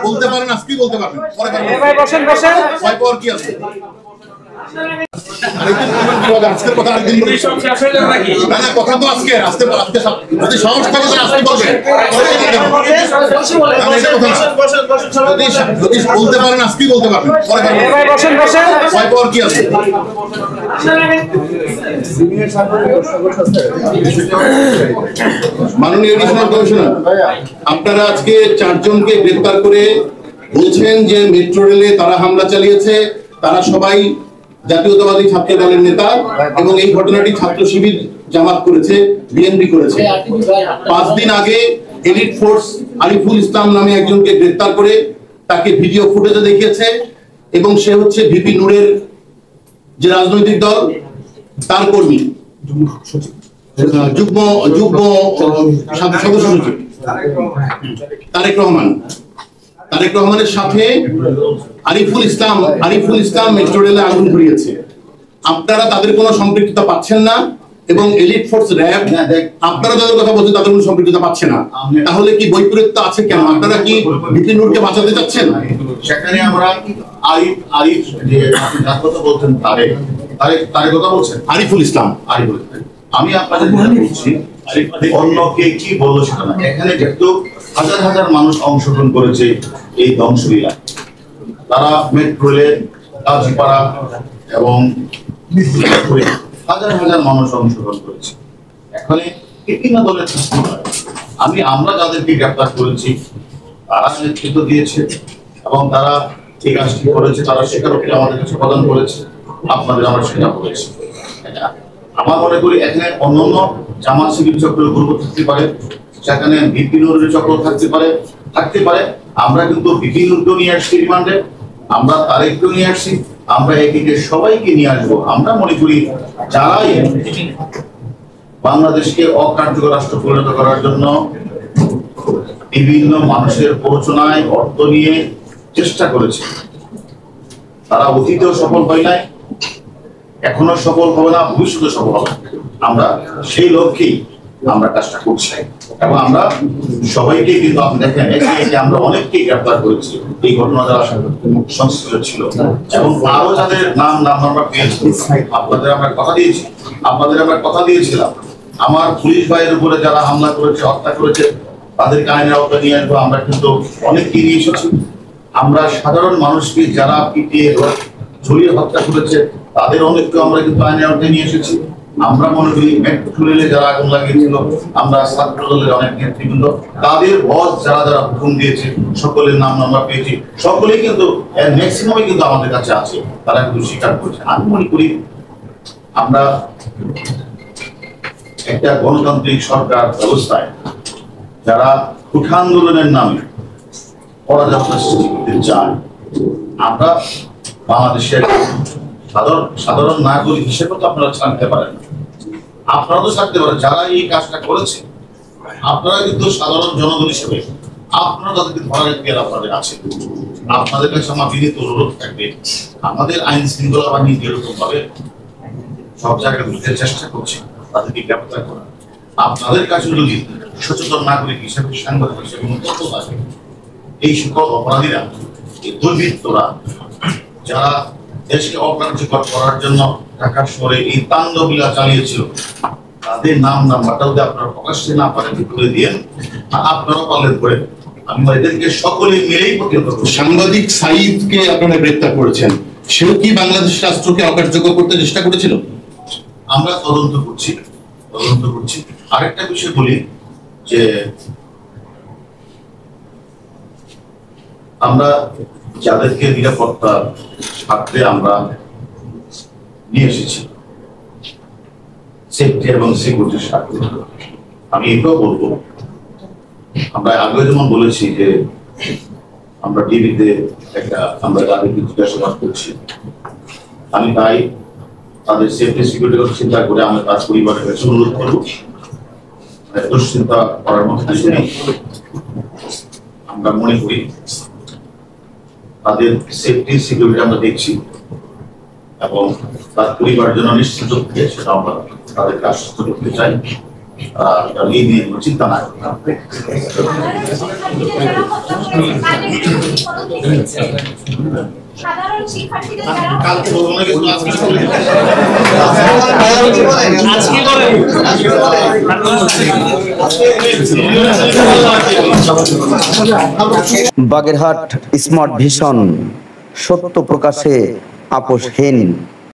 বলতে পারেন, আজকে বলতে পারবেন, পরে পারবেন। ভাই বসেন বসেন, ভয় পাওয়ার কি আছে? আজকের কথা আরেকদিন বলবেন। না না, কথা তো আজকে আজকে আজকে যদি সাহস থাকে তাহলে আজকে বলবেন। যদি বলতে পারেন, আজকে বলতে পারবেন, পরে পারবেন। ভাই বসেন বসেন, ভয় পাওয়ার কি আছে? মাননীয় এডিশনাল কমিশনার, আপনারা আজকে 4 জনকে গ্রেফতার করে বলছেন যে মেট্রো রেলে তারা হামলা চালিয়েছে, তারা সবাই জাতীয়তাবাদী ছাত্র দলের নেতা এবং এই ঘটনাটি ছাত্র শিবির জামাত করেছে, বিএনপি করেছে। 5 দিন আগে এলিট ফোর্স আরিফুল ইসলাম নামে একজনকে গ্রেফতার করে তাকে ভিডিও ফুটেজে দেখিয়েছে এবং সে হচ্ছে ভিপি নূরের যে রাজনৈতিক দল তার কর্মী, যুগ্ম সদস্য সচিব তারেক রহমানের সাথে আরিফুল ইসলাম মেট্রো রেলে আগুন ধরিয়েছে। আপনারা তাদের কোনো সম্পৃক্ততা পাচ্ছেন না এবং এলিট ফোর্স র্যাব আপনারা যাদের কথা বলছেন তাদের কোনো সম্পৃক্ততা পাচ্ছে না, তাহলে কি বৈপরীত্য আছে কেন? আপনারা কি ভিপি নূরকে বাঁচাতে চাচ্ছেন? সেখানে আমরা আরিফ যে যার কথা বলছেন তারেক কথা বলছেন আরিফুল ইসলাম। আমি আপনাদের বলছি অন্য কে কি বললো সেটা না, এখানে যেহেতু হাজার হাজার মানুষ অংশগ্রহণ করেছে এই ধ্বংসলীলা, তারা মেট্রো রেলে কাজীপাড়া এবং হাজার হাজার মানুষ অংশগ্রহণ করেছে। এখানে বিভিন্ন দলের আমরা যাদেরকে গ্রেফতার করেছি তারা নেতৃত্ব দিয়েছে এবং তারা এই কাজটি করেছে, তারা স্বীকারোক্তি আমাদের কাছে প্রদান করেছে, আপনাদের আমরা সেটা বলেছি। আমার মনে করি এখানে অন্যান্য জামাত শিবির চক্রের গ্রুপ থাকতে পারে, সেখানে ভিপি নূরের চক্র থাকতে পারে। আমরা কিন্তু ভিপি নূরকেও নিয়ে আসছি রিমান্ডে, আমরা তারেককেও নিয়ে আসছি, আমরা এদিকে সবাইকে নিয়ে আসবো। আমরা মনে করি যারাই বাংলাদেশকে অকার্যকর রাষ্ট্র পরিণত করার জন্য বিভিন্ন মানুষের প্ররোচনায় অর্থ নিয়ে চেষ্টা করেছে, তারা অতীতেও সফল হয় নাই, এখনো সফল হবে না, ভবিষ্যতে সফল হবে। আমরা সেই লক্ষ্যেই আমরা কাজটা করছি এবং আমরা সবাইকে কিন্তু আপনি দেখেন আমরা অনেককেই গ্রেফতার করেছি এই ঘটনা যারা সংশ্লিষ্ট ছিল এবং আরো যাদের নাম আমরা পেয়েছি। আপনাদের আমরা কথা দিয়েছিলাম আমার পুলিশ ভাইয়ের উপরে যারা হামলা করেছে, হত্যা করেছে, তাদেরকে আইনের আওতায় নিয়ে আসবো। আমরা কিন্তু অনেককে নিয়ে এসেছি। আমরা সাধারণ মানুষকে যারা পিটিয়ে ছড়িয়ে হত্যা করেছে তাদের অনেককে আমরা কিন্তু আইনের আওতায় নিয়ে এসেছি। আমরা মনে করি মেট্রো রেলে যারা আগুন লাগিয়েছিল, আমরা ছাত্র দলের অনেক নেতৃবৃন্দ, তাদের বস যারা হুকুম দিয়েছে সকলের নাম আমরা পেয়েছি। সকলেই কিন্তু ম্যাক্সিমামই কিন্তু আমাদের কাছে আছে, তারা কিন্তু স্বীকার করছে। আমি মনে করি আমরা একটা গণতান্ত্রিক সরকার ব্যবস্থায় যারা উঠা আন্দোলনের নামে পরাজয় সৃষ্টি করতে চায়, আমরা বাংলাদেশের সাধারণ নাগরিক হিসেবে তো আপনারা ছাড়তে পারেন, আপনারা তো ছাড়তে পারেন। যারা এই কাজটা করেছে আপনারা কিন্তু সাধারণ জনগণ হিসেবে আপনারা তাদেরকে ধরার এখতিয়ার আপনাদের আছে। আপনাদের কাছে আমার বিনীত অনুরোধ থাকবে, আমাদের আইন শৃঙ্খলা বাহিনী যেরকম ভাবে সব জায়গায় বুঝতে চেষ্টা করছে তাদেরকে গ্রেফতার করা, আপনাদের কাছে যদি সচেতন নাগরিক হিসেবে, সাংবাদিক হিসেবে মন্তব্য থাকে, এই সকল অপরাধীরা, এই দুর্বৃত্তরা যারা দেশকে অকার্যকর করার জন্য ঢাকা শহরে এই তাণ্ডবলীলা চালিয়েছিল, তাদের নাম নাম্বারটা যদি আপনারা প্রকাশ্যে না পারেন করে দিয়ে আপনারা পালন করে আমি এদেরকে সকলে মিলেই প্রতিহত করব। সাংবাদিক সাঈদকে আপনারা গ্রেফতার করেছেন, সেও কি বাংলাদেশ রাষ্ট্রকে অকার্যকর করতে চেষ্টা করেছিল? আমরা তদন্ত করছি। আরেকটা বিষয় বলি যে আমরা যাদেরকে নিরাপত্তার স্বার্থে আমরা নিয়ে এসেছি সেফটি এবং সিকিউরিটির স্বার্থে, আমি এটাও বলবো, আমরা আগে যেমন বলেছি যে আমরা টিভিতে আমরা তাদেরকে জিজ্ঞাসাবাদ করছি, আমি তাই তাদের সেফটি সিকিউরিটি কথা চিন্তা করে আমরা তার পরিবারের কাছে অনুরোধ করবো, দুশ্চিন্তা করার মতো কিছু নেই। আমরা মনে করি তাদের সেফটি সিকিউরিটি আমরা দেখছি এবং তার পরিবারের জন্য নিশ্চিত সেটা আমরা তাদেরকে আশ্বস্ত করতে চাই। এই নিয়ে কোনো চিন্তা নাই। কালকে বলবো না কিন্তু বাগেরহাট স্মার্ট ভিশন, সত্য প্রকাশে আপোষহীন।